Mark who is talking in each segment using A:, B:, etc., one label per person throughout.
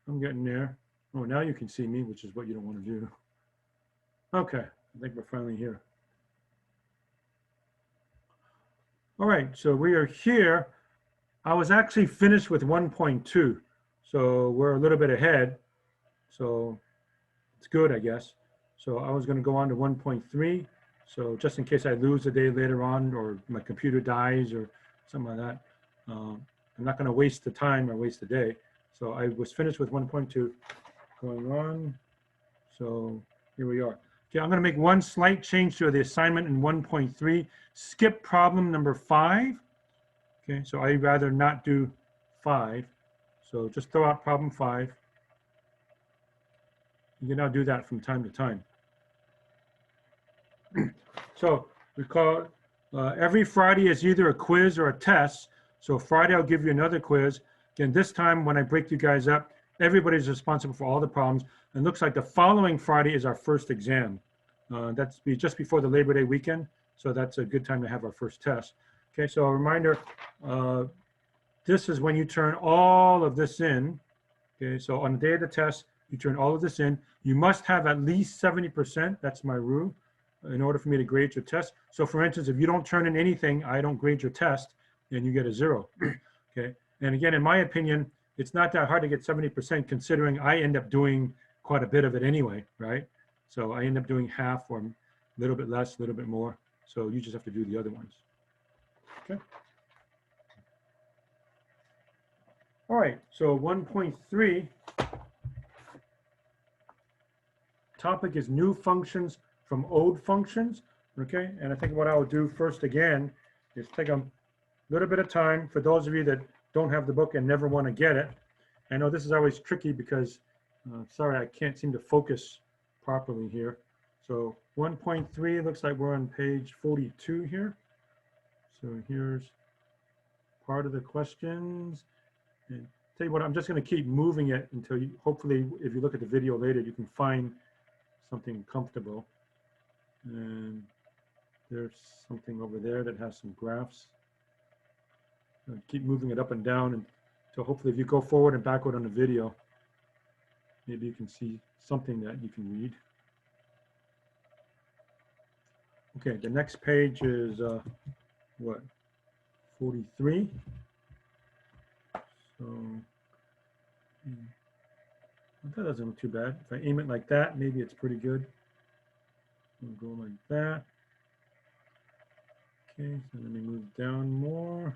A: I'm getting there. Oh, now you can see me, which is what you don't want to do. Okay, I think we're finally here. All right, so we are here. I was actually finished with 1.2, so we're a little bit ahead. So it's good, I guess. So I was going to go on to 1.3. So just in case I lose a day later on, or my computer dies, or something like that, I'm not going to waste the time or waste the day. So I was finished with 1.2, going on. So here we are. Okay, I'm going to make one slight change to the assignment in 1.3. Skip problem number 5. Okay, so I'd rather not do 5. So just throw out problem 5. You can now do that from time to time. So we call every Friday is either a quiz or a test. So Friday I'll give you another quiz. Again, this time when I break you guys up, everybody's responsible for all the problems. And it looks like the following Friday is our first exam. That's just before the Labor Day weekend. So that's a good time to have our first test. Okay, so a reminder, this is when you turn all of this in. Okay, so on the day of the test, you turn all of this in. You must have at least 70%, that's my rule, in order for me to grade your test. So for instance, if you don't turn in anything, I don't grade your test, and you get a 0. Okay, and again, in my opinion, it's not that hard to get 70% considering I end up doing quite a bit of it anyway, right? So I end up doing half or a little bit less, a little bit more. So you just have to do the other ones. Okay. All right, so 1.3 topic is new functions from old functions, okay? And I think what I will do first again is take a little bit of time for those of you that don't have the book and never want to get it. I know this is always tricky because, sorry, I can't seem to focus properly here. So 1.3 looks like we're on page 42 here. So here's part of the questions. And tell you what, I'm just going to keep moving it until you, hopefully, if you look at the video later, you can find something comfortable. And there's something over there that has some graphs. I'll keep moving it up and down, and so hopefully if you go forward and backward on the video, maybe you can see something that you can read. Okay, the next page is what, 43. So that doesn't look too bad. If I aim it like that, maybe it's pretty good. We'll go like that. Okay, so let me move down more.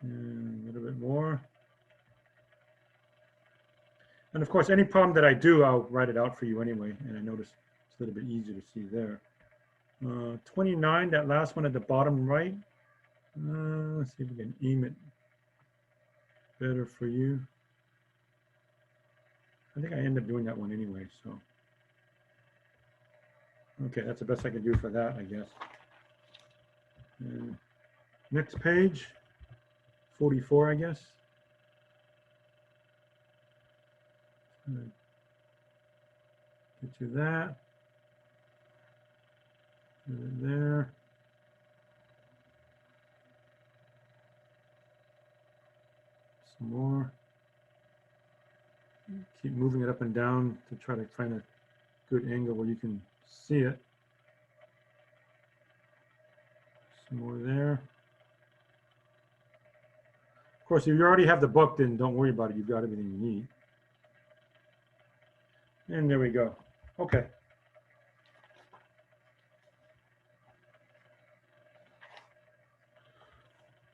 A: And a little bit more. And of course, any problem that I do, I'll write it out for you anyway. And I notice it's a little bit easier to see there. 29, that last one at the bottom right. Let's see if we can aim it better for you. I think I end up doing that one anyway, so. Okay, that's the best I can do for that, I guess. Next page, 44, I guess. Get you that. Put it there. Some more. Keep moving it up and down to try to find a good angle where you can see it. Some more there. Of course, if you already have the book, then don't worry about it. You've got everything you need. And there we go. Okay.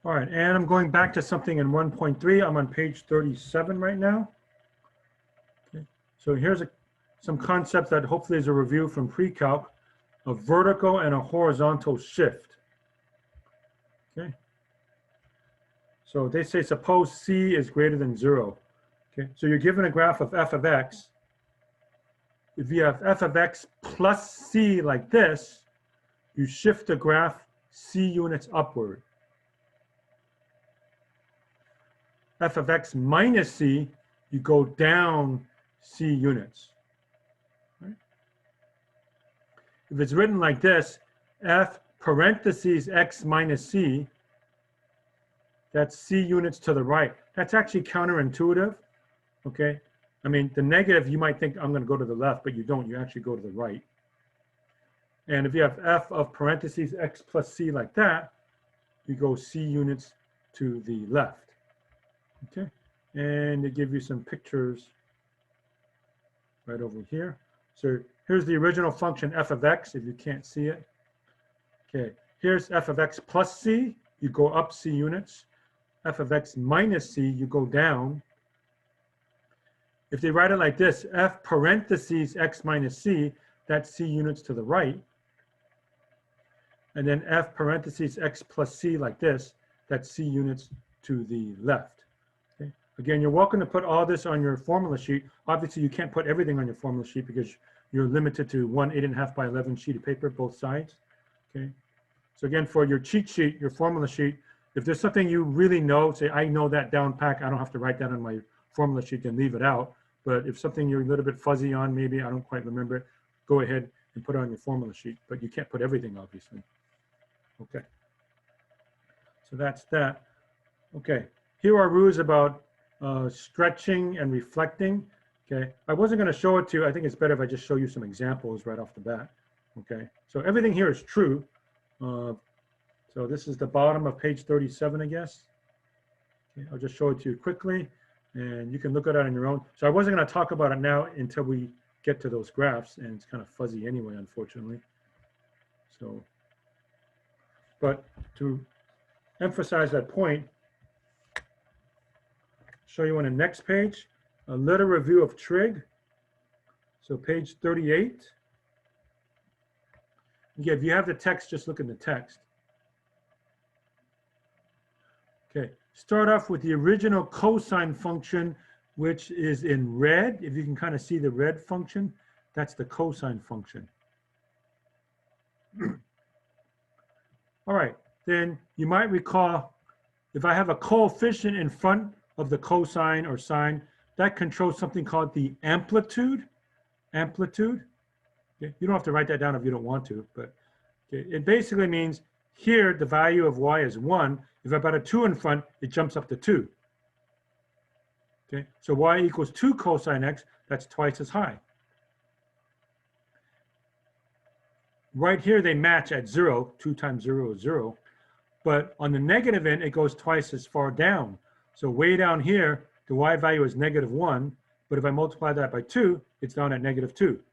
A: All right, and I'm going back to something in 1.3. I'm on page 37 right now. Okay. So here's some concepts that hopefully is a review from pre-calc, a vertical and a horizontal shift. Okay. So they say suppose C is greater than 0. Okay, so you're given a graph of f of x. If you have f of x plus c like this, you shift the graph c units upward. F of x minus c, you go down c units. Right? If it's written like this, f parentheses x minus c, that's c units to the right. That's actually counterintuitive, okay? I mean, the negative, you might think I'm going to go to the left, but you don't. You actually go to the right. And if you have f of parentheses x plus c like that, you go c units to the left, okay? And they give you some pictures right over here. So here's the original function f of x, if you can't see it. Okay, here's f of x plus c, you go up c units. F of x minus c, you go down. If they write it like this, f parentheses x minus c, that's c units to the right. And then f parentheses x plus c like this, that's c units to the left. Okay. Again, you're welcome to put all this on your formula sheet. Obviously, you can't put everything on your formula sheet because you're limited to one 8.5 by 11 sheet of paper, both sides. Okay. So again, for your cheat sheet, your formula sheet, if there's something you really know, say, I know that down pat, I don't have to write that on my formula sheet, then leave it out. But if something you're a little bit fuzzy on, maybe I don't quite remember it, go ahead and put it on your formula sheet. But you can't put everything, obviously. Okay. So that's that. Okay. Here are rules about stretching and reflecting. Okay. I wasn't going to show it to you. I think it's better if I just show you some examples right off the bat. Okay. So everything here is true. So this is the bottom of page 37, I guess. Okay, I'll just show it to you quickly, and you can look at it on your own. So I wasn't going to talk about it now until we get to those graphs, and it's kind of fuzzy anyway, unfortunately. So, but to emphasize that point, show you on the next page, a little review of trig. So page 38. Yeah, if you have the text, just look at the text. Okay, start off with the original cosine function, which is in red. If you can kind of see the red function, that's the cosine function. All right, then you might recall, if I have a coefficient in front of the cosine or sine, that controls something called the amplitude. Amplitude. Okay, you don't have to write that down if you don't want to, but okay, it basically means here the value of y is 1. If I put a 2 in front, it jumps up to 2. Okay, so y equals 2 cosine x, that's twice as high. Right here they match at 0, 2 times 0 is 0. But on the negative end, it goes twice as far down. So way down here, the y value is -1, but if I multiply that by 2, it's down at -2.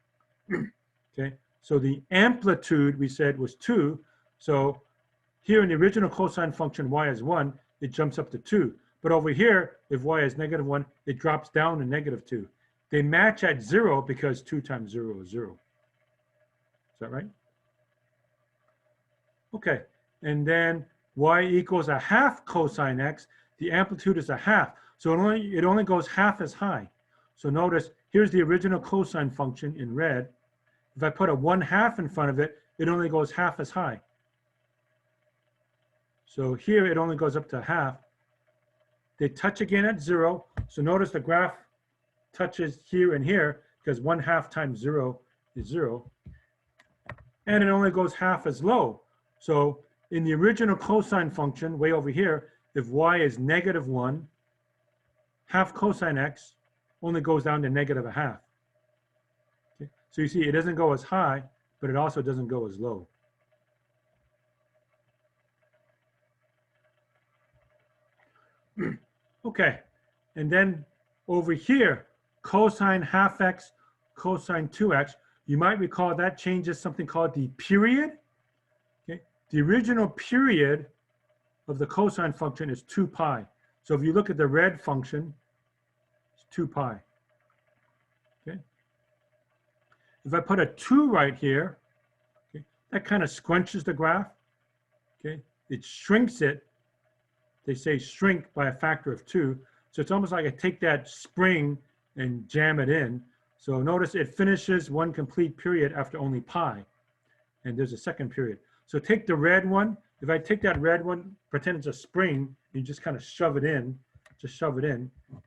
A: Okay, so the amplitude we said was 2. So here in the original cosine function, y is 1, it jumps up to 2. But over here, if y is -1, it drops down to -2. They match at 0 because 2 times 0 is 0. Is that right? Okay, and then y equals a half cosine x. The amplitude is a half, so it only goes half as high. So notice, here's the original cosine function in red. If I put a 1/2 in front of it, it only goes half as high. So here it only goes up to half. They touch again at 0. So notice the graph touches here and here because 1/2 times 0 is 0. And it only goes half as low. So in the original cosine function, way over here, if y is -1, half cosine x only goes down to -1/2. Okay. So you see, it doesn't go as high, but it also doesn't go as low. Okay, and then over here, cosine half x, cosine 2x, you might recall that changes something called the period. Okay, the original period of the cosine function is 2 pi. So if you look at the red function, it's 2 pi. Okay, if I put a 2 right here, okay, that kind of scrunches the graph. Okay, it shrinks it. They say shrink by a factor of 2. So it's almost like I take that spring and jam it in. So notice it finishes one complete period after only pi. And there's a second period. So take the red one. If I take that red one, pretend it's a spring, you just kind of shove it in,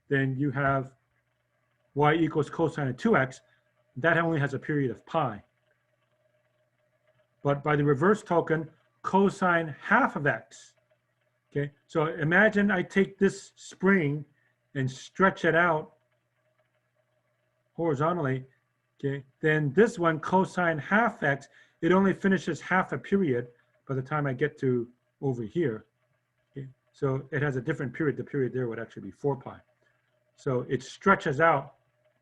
A: then you have y equals cosine of 2x. That only has a period of pi. But by the reverse token, cosine half of x. Okay, so imagine I take this spring and stretch it out horizontally. Okay, then this one, cosine half x, it only finishes half a period by the time I get to over here. Okay, so it has a different period. The period there would actually be 4 pi. So it stretches out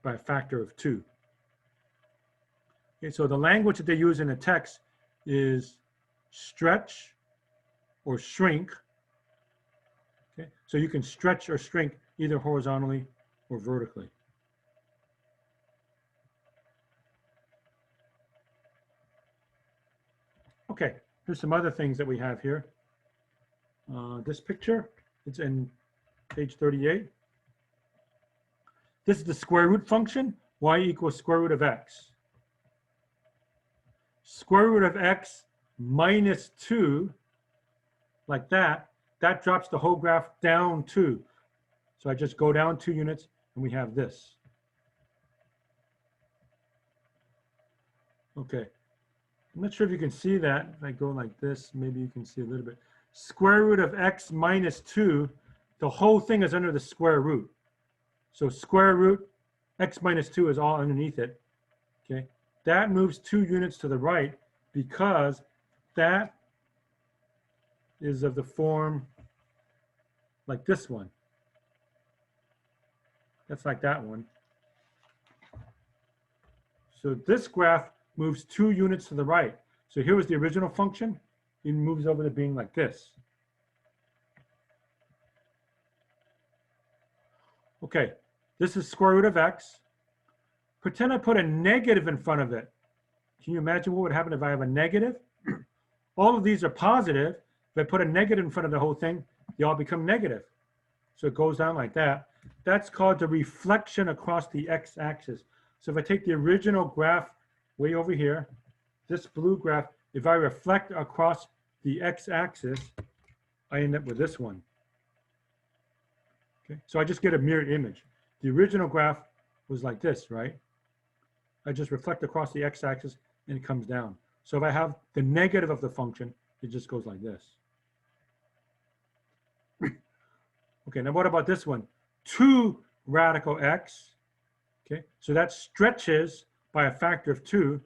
A: by a factor of 2. Okay, so the language that they use in the text is stretch or shrink. Okay, so you can stretch or shrink either horizontally or vertically. Okay, here's some other things that we have here. This picture, it's in page 38. This is the square root function, y equals square root of x. Square root of x minus 2, like that drops the whole graph down 2. So I just go down 2 units and we have this. Okay, I'm not sure if you can see that. If I go like this, maybe you can see a little bit. Square root of x minus 2, the whole thing is under the square root. So square root x minus 2 is all underneath it. Okay, that moves 2 units to the right because that is of the form like this one. That's like that one. So this graph moves 2 units to the right. So here was the original function. It moves over to being like this. Okay, this is square root of x. Pretend I put a negative in front of it. Can you imagine what would happen if I have a negative? All of these are positive. If I put a negative in front of the whole thing, they all become negative. So it goes down like that. That's called the reflection across the x-axis. So if I take the original graph way over here, this blue graph, if I reflect across the x-axis, I end up with this one. Okay, so I just get a mirrored image. The original graph was like this, right? I just reflect across the x-axis and it comes down. So if I have the negative of the function, it just goes like this. Okay, now what about this one? 2 radical x. Okay, so that stretches by a factor of 2.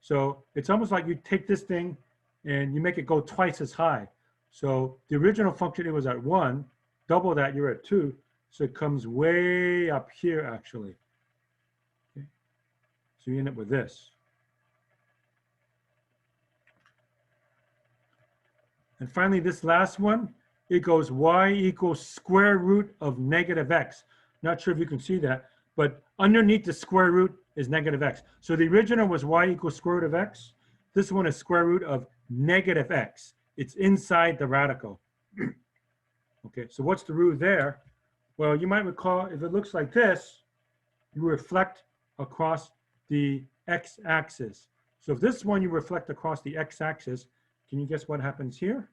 A: So it's almost like you take this thing and you make it go twice as high. So the original function, it was at 1. Double that, you're at 2. So it comes way up here, actually. Okay. So you end up with this. And finally, this last one, it goes y equals square root of negative x. Not sure if you can see that, but underneath the square root is negative x. So the original was y equals square root of x. This one is square root of negative x. It's inside the radical. Okay, so what's the root there? Well, you might recall if it looks like this, you reflect across the x-axis. So if this one you reflect across the x-axis, can you guess what happens here?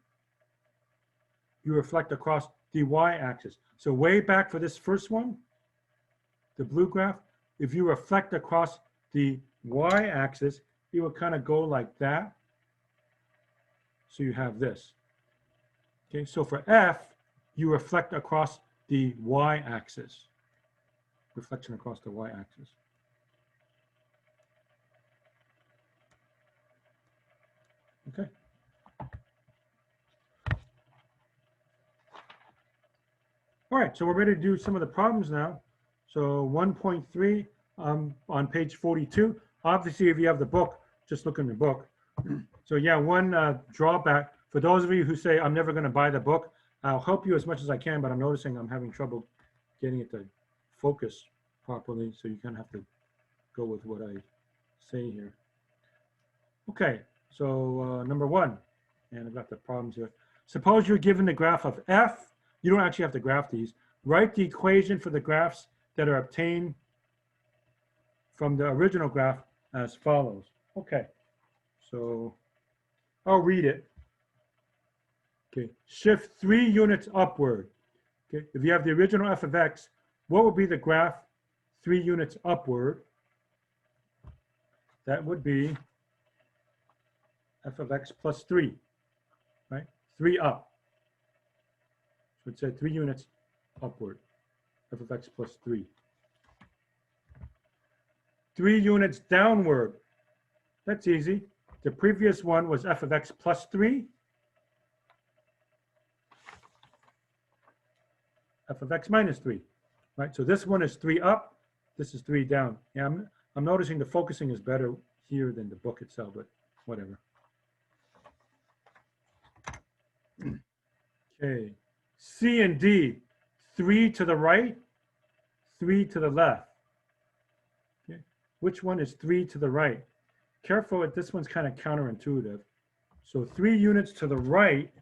A: You reflect across the y-axis. So way back for this first one, the blue graph, if you reflect across the y-axis, it will kind of go like that. So you have this. Okay, so for F, you reflect across the y-axis. Reflection across the y-axis. Okay. All right, so we're ready to do some of the problems now. So 1.3 on page 42. Obviously, if you have the book, just look in the book. So yeah, one drawback, for those of you who say, I'm never going to buy the book, I'll help you as much as I can, but I'm noticing I'm having trouble getting it to focus properly, so you kind of have to go with what I say here. Okay, so number 1, and I've got the problems here. Suppose you're given the graph of f. You don't actually have to graph these. Write the equation for the graphs that are obtained from the original graph as follows. Okay, so I'll read it. Okay, shift 3 units upward. Okay, if you have the original f of x, what would be the graph 3 units upward? That would be f of x plus 3, right? 3 up. It said 3 units upward, f of x plus 3. 3 units downward, that's easy. The previous one was f of x plus 3. F of x minus 3, right? So this one is 3 up, this is 3 down. Yeah, I'm noticing the focusing is better here than the book itself, but whatever. Okay, C and D, 3 to the right, 3 to the left. Okay, which one is 3 to the right? Careful, this one's kind of counterintuitive. So 3 units to the right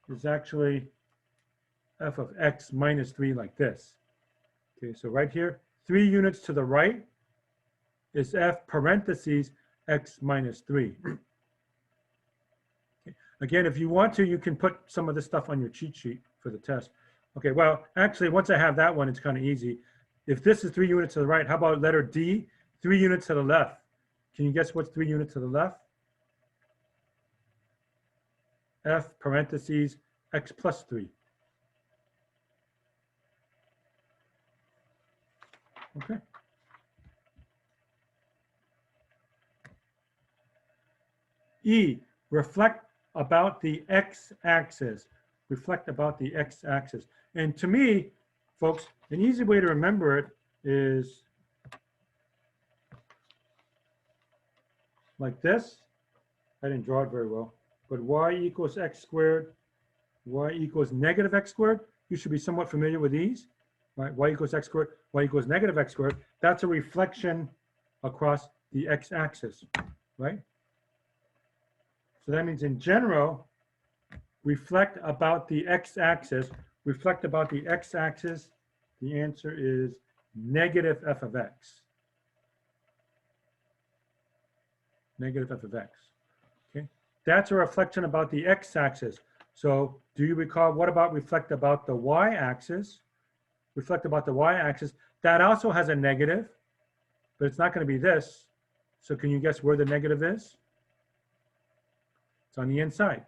A: is actually f of x minus 3 like this. Okay, so right here, 3 units to the right is f parentheses x minus 3. Okay. Again, if you want to, you can put some of this stuff on your cheat sheet for the test. Okay, well, actually, once I have that one, it's kind of easy. If this is 3 units to the right, how about letter D, 3 units to the left? Can you guess what's 3 units to the left? F parentheses x plus 3. Okay. E, reflect about the x-axis. Reflect about the x-axis. And to me, folks, an easy way to remember it is like this. I didn't draw it very well. But y equals x squared, y equals negative x squared. You should be somewhat familiar with these. Right? Y equals x squared, y equals negative x squared. That's a reflection across the x-axis, right? So that means in general, reflect about the x-axis. Reflect about the x-axis. The answer is negative f of x. Negative f of x. Okay, that's a reflection about the x-axis. So do you recall, what about reflect about the y-axis? Reflect about the y-axis. That also has a negative, but it's not going to be this. So can you guess where the negative is? It's on the inside.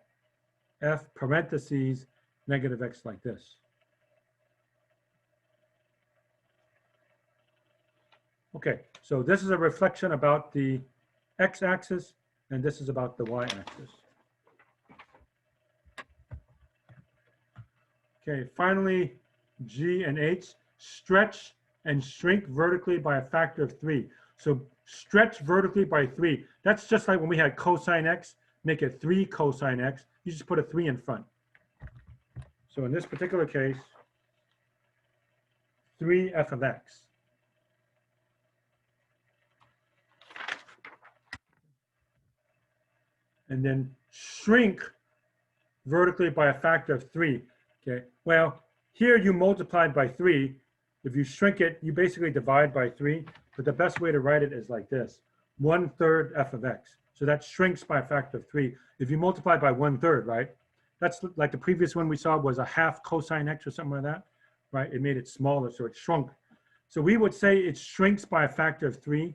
A: F parentheses negative x like this. Okay, so this is a reflection about the x-axis, and this is about the y-axis. Okay, finally, G and H, stretch and shrink vertically by a factor of 3. So stretch vertically by 3. That's just like when we had cosine x, make it 3 cosine x. You just put a 3 in front. So in this particular case, 3 f of x. And then shrink vertically by a factor of 3. Okay, well, here you multiplied by 3. If you shrink it, you basically divide by 3. But the best way to write it is like this: 1/3 f of x. So that shrinks by a factor of 3. If you multiply by 1/3, right? That's like the previous one we saw was a half cosine x or something like that, right? It made it smaller, so it shrunk. So we would say it shrinks by a factor of 3,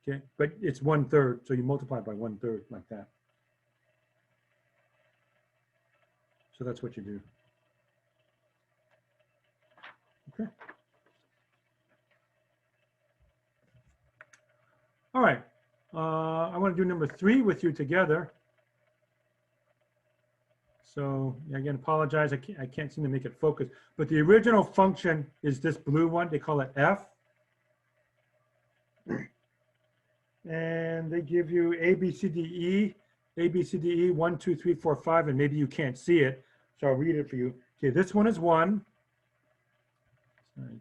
A: okay? But it's 1/3, so you multiply by 1/3 like that. So that's what you do. Okay. All right. I want to do number 3 with you together. So again, apologize. I can't seem to make it focus. But the original function is this blue one. They call it f. And they give you A, B, C, D, E. A, B, C, D, E, 1, 2, 3, 4, 5. And maybe you can't see it. So I'll read it for you. Okay, this one is 1. Sorry.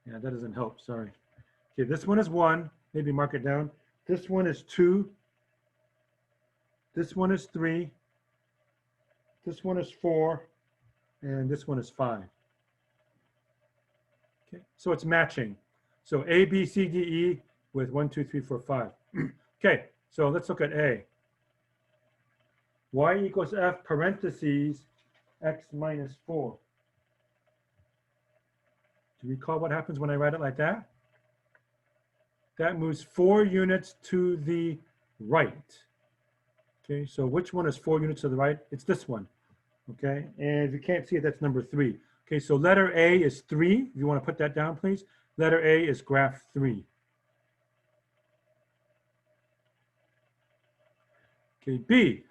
A: Yeah, that doesn't help. Sorry. Okay, this one is 1. Maybe mark it down. This one is 2. This one is 3. This one is 4. And this one is 5. Okay, so it's matching. So A, B, C, D, E with 1, 2, 3, 4, 5. Okay, so let's look at A. Y equals F parentheses X minus 4. Do you recall what happens when I write it like that? That moves 4 units to the right. Okay, so which one is 4 units to the right? It's this one, Okay, and if you can't see it, that's number 3. Okay, so letter A is 3. If you want to put that down, please. Letter A is graph 3. Okay, B,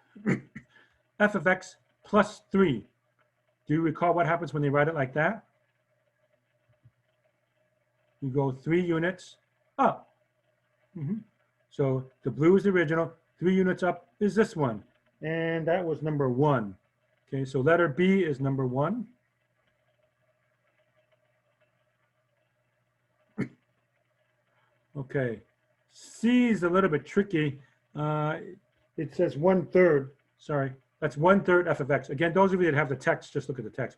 A: f of x plus 3. Do you recall what happens when they write it like that? You go 3 units up. So the blue is the original. 3 units up is this one. And that was number 1. Okay, so letter B is number 1. Okay, C is a little bit tricky. It says 1/3. Sorry, that's 1/3 f of x. Again, those of you that have the text, just look at the text.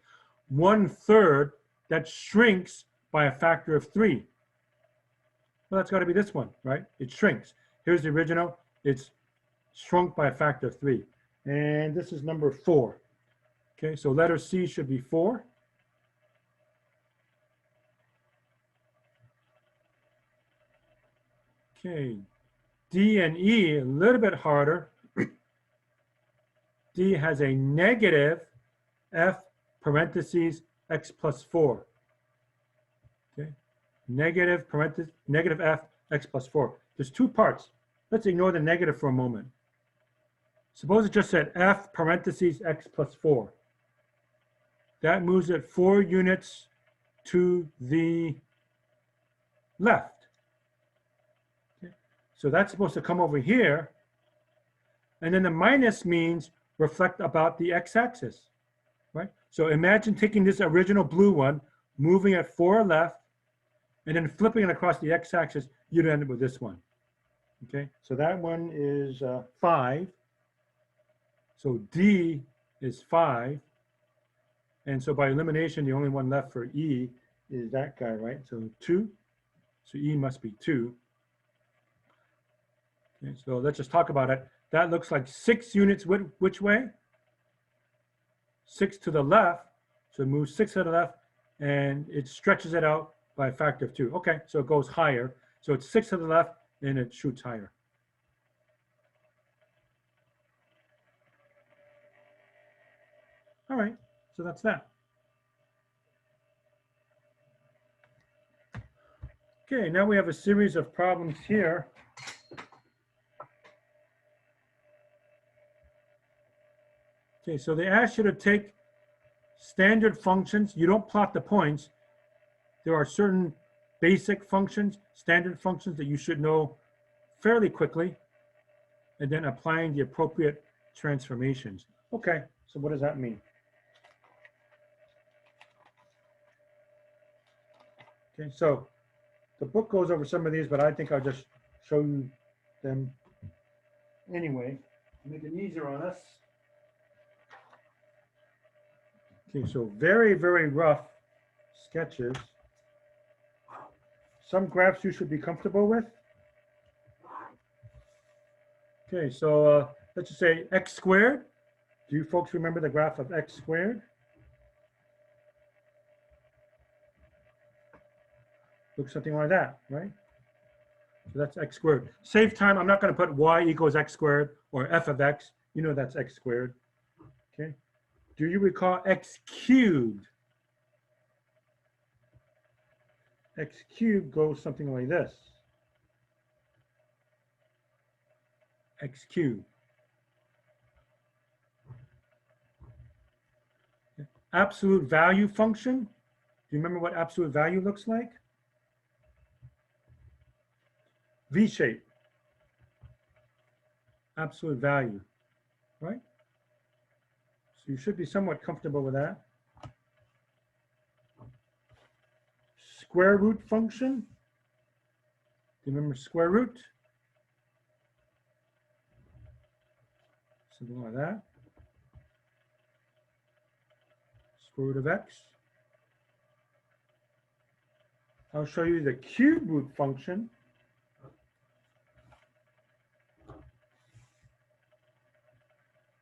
A: 1/3, that shrinks by a factor of 3. Well, that's got to be this one, right? It shrinks. Here's the original. It's shrunk by a factor of 3. And this is number 4. Okay, so letter C should be 4. Okay, D and E, a little bit harder. D has a negative f parentheses x plus 4. Okay, negative f x plus 4. There's 2 parts. Let's ignore the negative for a moment. Suppose it just said f parentheses x plus 4. That moves it 4 units to the left. Okay. So that's supposed to come over here. And then the minus means reflect about the x-axis, right? So imagine taking this original blue one, moving it 4 left, and then flipping it across the x-axis, you'd end up with this one. Okay, so that one is 5. So D is 5. And so by elimination, the only one left for E is that guy, right? So 2. So E must be 2. Okay, so let's just talk about it. That looks like 6 units which way? 6 to the left. So it moves 6 to the left, and it stretches it out by a factor of 2. Okay, so it goes higher. So it's 6 to the left, and it shoots higher. All right, so that's that. Okay, now we have a series of problems here. Okay, so they ask you to take standard functions. You don't plot the points. There are certain basic functions, standard functions that you should know fairly quickly, and then applying the appropriate transformations. Okay, so what does that mean? Okay, so the book goes over some of these, but I think I'll just show you them anyway, to make it easier on us. Okay, so very, very rough sketches. Some graphs you should be comfortable with. Okay, so let's just say x squared. Do you folks remember the graph of x squared? Looks something like that, right? So that's x squared. Save time, I'm not going to put y equals x squared or f of x. You know that's x squared. Okay. Do you recall x cubed? X cubed goes something like this. X cubed. Absolute value function. Do you remember what absolute value looks like? V shape. Absolute value, right? So you should be somewhat comfortable with that. Square root function. Do you remember square root? Something like that. Square root of x. I'll show you the cube root function.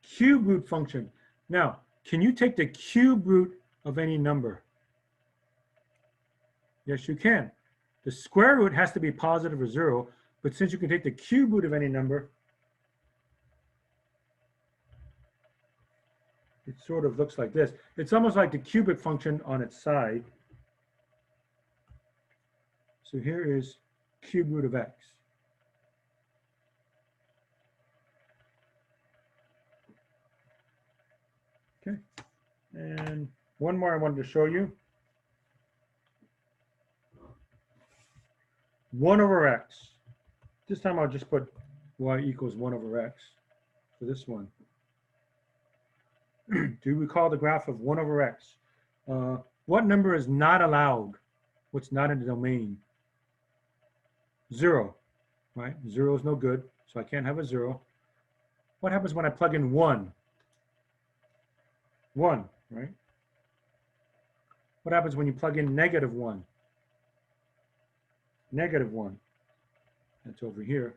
A: Cube root function. Now, can you take the cube root of any number? Yes, you can. The square root has to be positive or 0, but since you can take the cube root of any number, it sort of looks like this. It's almost like the cubic function on its side. So here is cube root of x. Okay, and one more I wanted to show you. 1 over x. This time I'll just put y equals 1 over x for this one. Do you recall the graph of 1 over x? What number is not allowed? What's not in the domain? 0, right? 0 is no good, so I can't have a 0. What happens when I plug in 1? 1, right? What happens when you plug in negative 1? Negative 1. That's over here.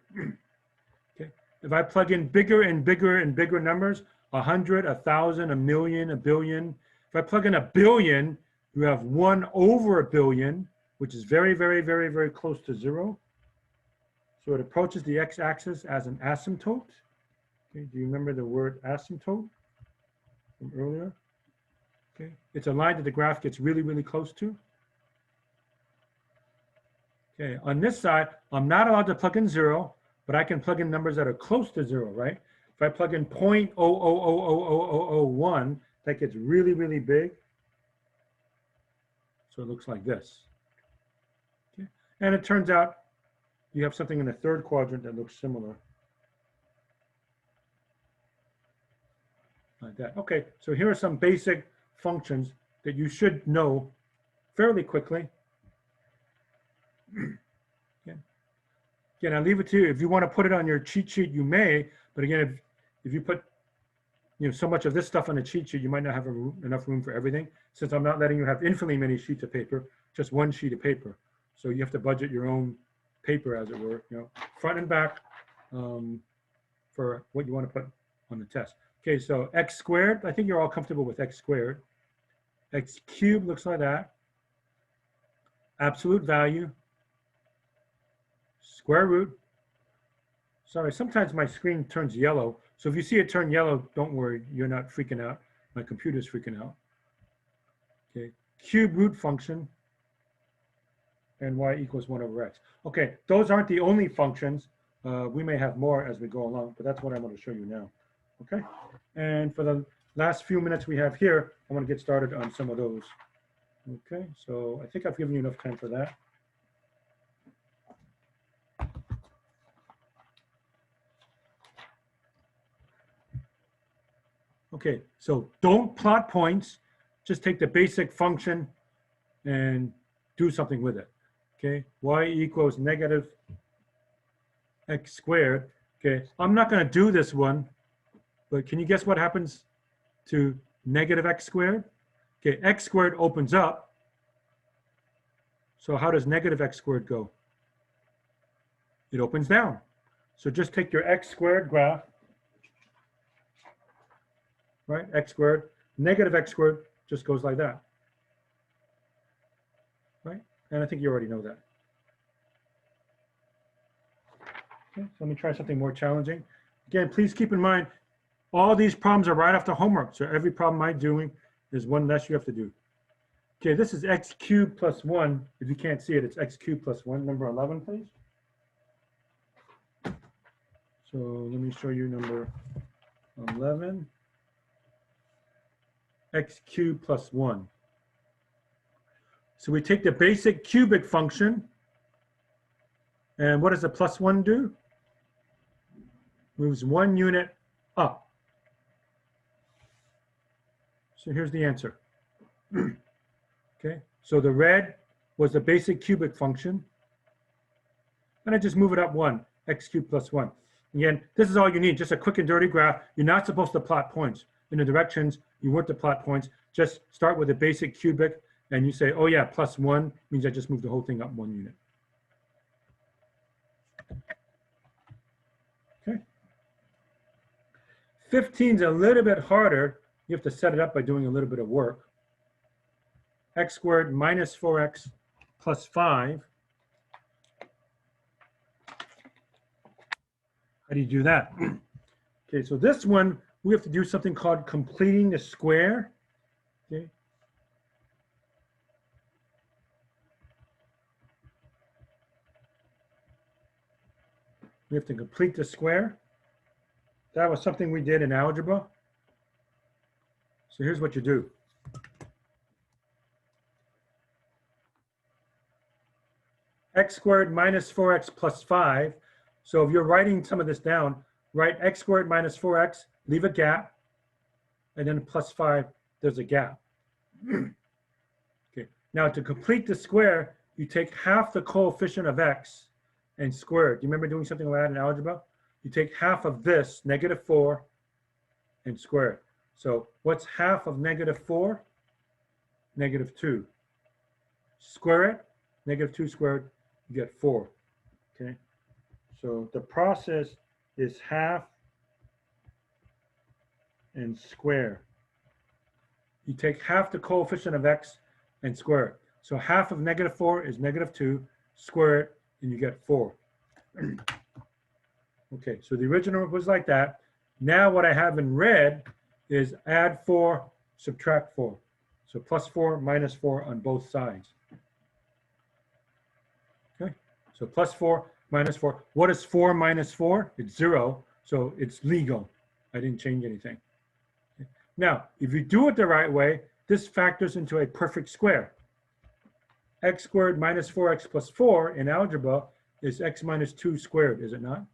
A: Okay. If I plug in bigger and bigger and bigger numbers, 100, 1,000, 1,000,000, 1,000,000,000. If I plug in 1,000,000,000, you have 1 over 1,000,000,000, which is very, very, very, very close to 0. So it approaches the x-axis as an asymptote. Okay. Do you remember the word asymptote from earlier? Okay. It's a line that the graph gets really, really close to. Okay, on this side, I'm not allowed to plug in 0, but I can plug in numbers that are close to 0, right? If I plug in 0.0000001, that gets really, really big. So it looks like this. Okay. And it turns out you have something in the third quadrant that looks similar. Like that. Okay, so here are some basic functions that you should know fairly quickly. Again, I leave it to you. If you want to put it on your cheat sheet, you may. But again, if you put so much of this stuff on a cheat sheet, you might not have enough room for everything. Since I'm not letting you have infinitely many sheets of paper, just one sheet of paper. So you have to budget your own paper, as it were, front and back, for what you want to put on the test. Okay, so x squared. I think you're all comfortable with x squared. X cubed looks like that. Absolute value. Square root. Sorry, sometimes my screen turns yellow. So if you see it turn yellow, don't worry, you're not freaking out. My computer's freaking out. Okay, cube root function, and y equals 1 over x. Okay, those aren't the only functions. We may have more as we go along, but that's what I'm going to show you now. Okay, and for the last few minutes we have here, I want to get started on some of those. Okay, so I think I've given you enough time for that. Okay, so don't plot points, just take the basic function and do something with it. Okay, y equals negative x squared. Okay, I'm not going to do this one, but can you guess what happens to negative x squared? Okay, x squared opens up. So how does negative x squared go? It opens down. So just take your x squared graph, right? X squared, negative x squared just goes like that, right? And I think you already know that. Okay, so let me try something more challenging. Again, please keep in mind, all these problems are right off the homework. So every problem I'm doing is one less you have to do. Okay, this is x cubed plus 1. If you can't see it, it's x cubed plus 1. Number 11, please. So let me show you number 11. X cubed plus 1. So we take the basic cubic function, and what does the plus 1 do? Moves 1 unit up. So here's the answer. Okay, so the red was the basic cubic function, and I just move it up 1, x cubed plus 1. Again, this is all you need, just a quick and dirty graph. You're not supposed to plot points. In the directions, you weren't to plot points. Just start with a basic cubic, and you say, oh yeah, plus 1 means I just moved the whole thing up 1 unit. Okay. 15 is a little bit harder. You have to set it up by doing a little bit of work. X squared minus 4x plus 5. How do you do that? Okay, so this one we have to do something called completing the square. Okay. We have to complete the square. That was something we did in algebra. So here's what you do. X squared minus 4x plus 5. So if you're writing some of this down, write x squared minus 4x, leave a gap, and then plus 5, there's a gap. Okay. Now to complete the square, you take half the coefficient of x and square it. Do you remember doing something like that in algebra? You take half of this, -4, and square it. So what's half of -4? -2. Square it, -2 squared, you get 4. Okay. So the process is half and square. You take half the coefficient of x and square it. So half of -4 is -2, square it, and you get 4. Okay, so the original was like that. Now what I have in red is add 4, subtract 4. So plus 4, minus 4 on both sides. Okay, so plus 4, minus 4. What is 4 minus 4? It's 0, so it's legal. I didn't change anything. Okay. Now, if you do it the right way, this factors into a perfect square. X squared minus 4x plus 4 in algebra is x minus 2 squared, is it not?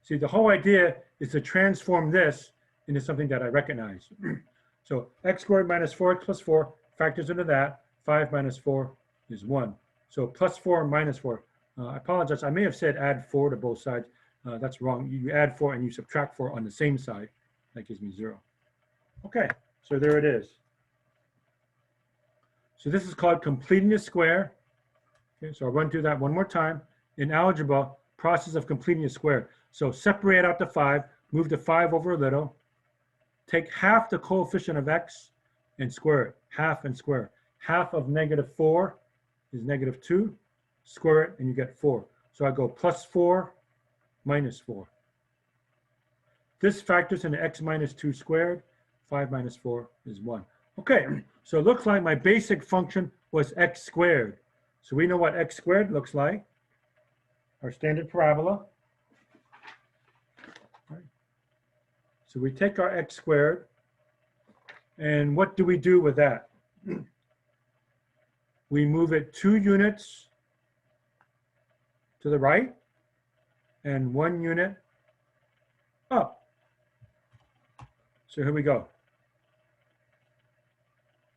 A: See, the whole idea is to transform this into something that I recognize. So x squared minus 4x plus 4 factors into that. 5 minus 4 is 1. So plus 4 minus 4. I apologize. I may have said add 4 to both sides. That's wrong. You add 4 and you subtract 4 on the same side. That gives me 0. Okay, so there it is. So this is called completing the square. Okay, so I'll run through that one more time. In algebra, process of completing a square. So separate out the 5, move the 5 over a little, take half the coefficient of x and square it, half and square. Half of -4 is -2, square it and you get 4. So I go plus 4 minus 4. This factors into x minus 2 squared, 5 minus 4 is 1. Okay, so it looks like my basic function was x squared. So we know what x squared looks like, our standard parabola. So we take our x squared, and what do we do with that? We move it 2 units to the right and 1 unit up. So here we go.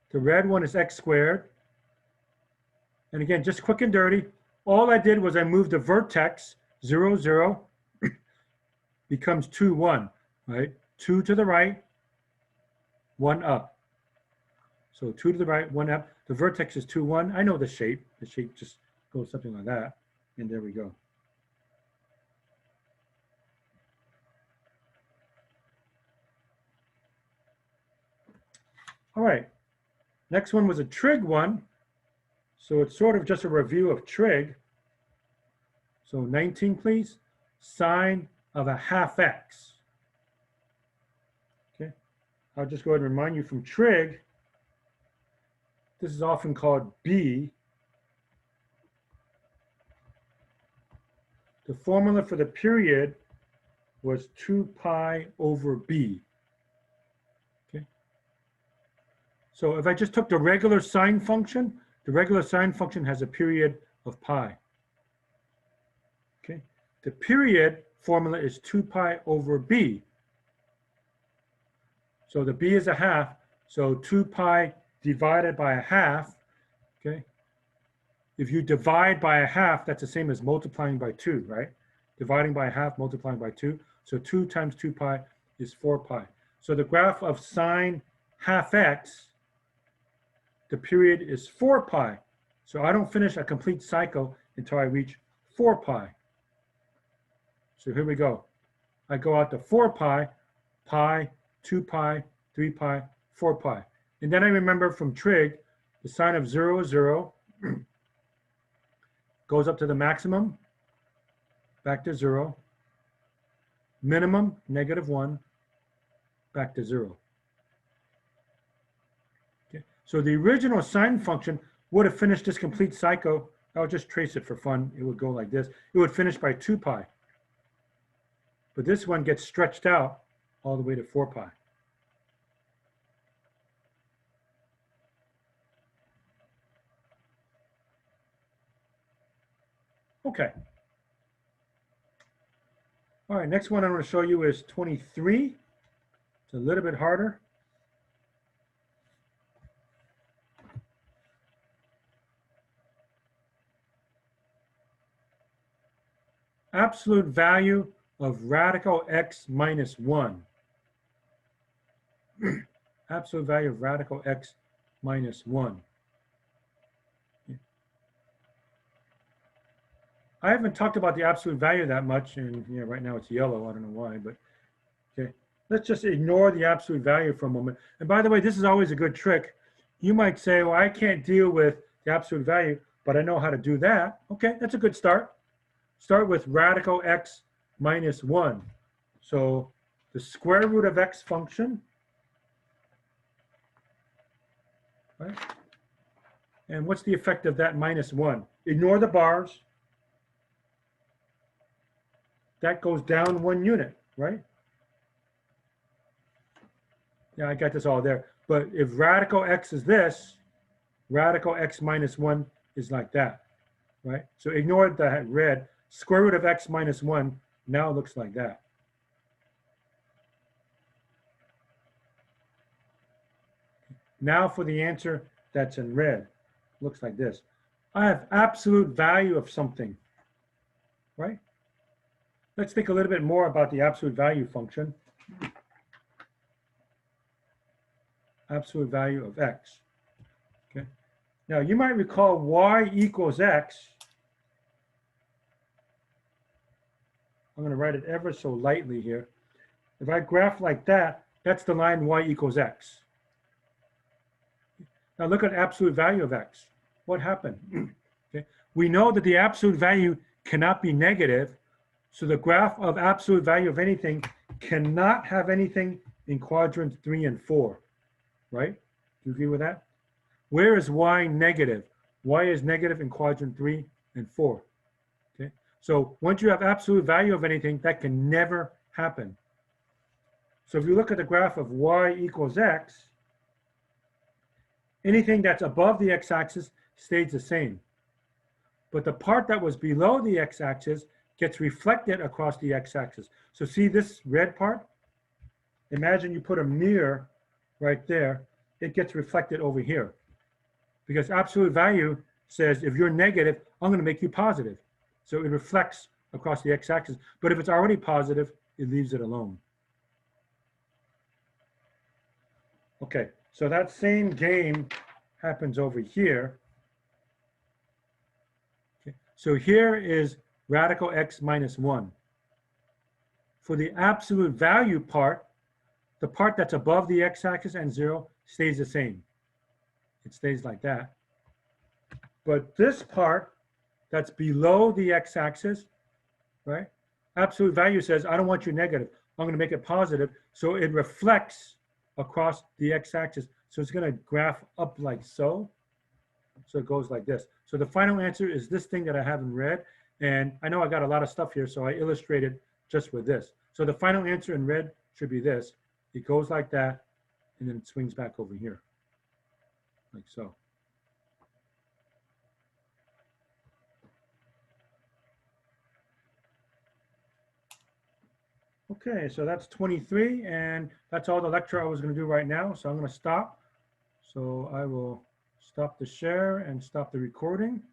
A: The red one is x squared. And again, just quick and dirty, all I did was I moved the vertex 0, 0, becomes 2, 1, right? 2 to the right, 1 up. So 2 to the right, 1 up. The vertex is 2, 1. I know the shape. The shape just goes something like that. And there we go. All right. Next one was a trig one. So it's sort of just a review of trig. So 19, please. Sine of a half x. Okay. I'll just go ahead and remind you from trig. This is often called b. The formula for the period was 2 pi over b. Okay. So if I just took the regular sine function, the regular sine function has a period of pi. Okay. The period formula is 2 pi over b. So the b is a half, so 2 pi divided by a half, okay? If you divide by a half, that's the same as multiplying by 2, right? Dividing by a half, multiplying by 2. So 2 times 2 pi is 4 pi. So the graph of sine half x, the period is 4 pi. So I don't finish a complete cycle until I reach 4 pi. So here we go. I go out to 4 pi, pi, 2 pi, 3 pi, 4 pi. And then I remember from trig, the sine of 0 is 0, goes up to the maximum, back to 0, minimum, -1, back to 0. Okay. So the original sine function would have finished this complete cycle. I'll just trace it for fun. It would go like this. It would finish by 2 pi. But this one gets stretched out all the way to 4 pi. Okay. All right, next one I'm going to show you is 23. It's a little bit harder. Absolute value of radical x minus 1. Absolute value of radical x minus 1. I haven't talked about the absolute value that much, and right now it's yellow. I don't know why, but okay. Let's just ignore the absolute value for a moment. And by the way, this is always a good trick. You might say, well, I can't deal with the absolute value, but I know how to do that. Okay, that's a good start. Start with radical x minus 1. So the square root of x function, right? And what's the effect of that minus 1? Ignore the bars. That goes down 1 unit, right? Yeah, I got this all there. But if radical x is this, radical x minus 1 is like that, right? So ignore the red. Square root of x minus 1 now looks like that. Now for the answer that's in red. Looks like this. I have absolute value of something, right? Let's think a little bit more about the absolute value function. Absolute value of x. Okay. Now you might recall y equals x. I'm going to write it ever so lightly here. If I graph like that, that's the line y equals x. Now look at absolute value of x. What happened? Okay. We know that the absolute value cannot be negative. So the graph of absolute value of anything cannot have anything in quadrants 3 and 4, right? Do you agree with that? Where is y negative? Y is negative in quadrant 3 and 4. Okay. So once you have absolute value of anything, that can never happen. So if you look at the graph of y equals x, anything that's above the x-axis stays the same. But the part that was below the x-axis gets reflected across the x-axis. So see this red part? Imagine you put a mirror right there. It gets reflected over here. Because absolute value says if you're negative, I'm going to make you positive. So it reflects across the x-axis. But if it's already positive, it leaves it alone. Okay, so that same game happens over here. Okay. So here is radical x minus 1. For the absolute value part, the part that's above the x-axis and 0 stays the same. It stays like that. But this part that's below the x-axis, right? Absolute value says, I don't want you negative. I'm going to make it positive. So it reflects across the x-axis. So it's going to graph up like so. So it goes like this. So the final answer is this thing that I have in red. And I know I got a lot of stuff here, so I illustrated just with this. So the final answer in red should be this. It goes like that, and then it swings back over here, like so. Okay, so that's 23, and that's all the lecture I was going to do right now. So I'm going to stop. So I will stop the share and stop the recording.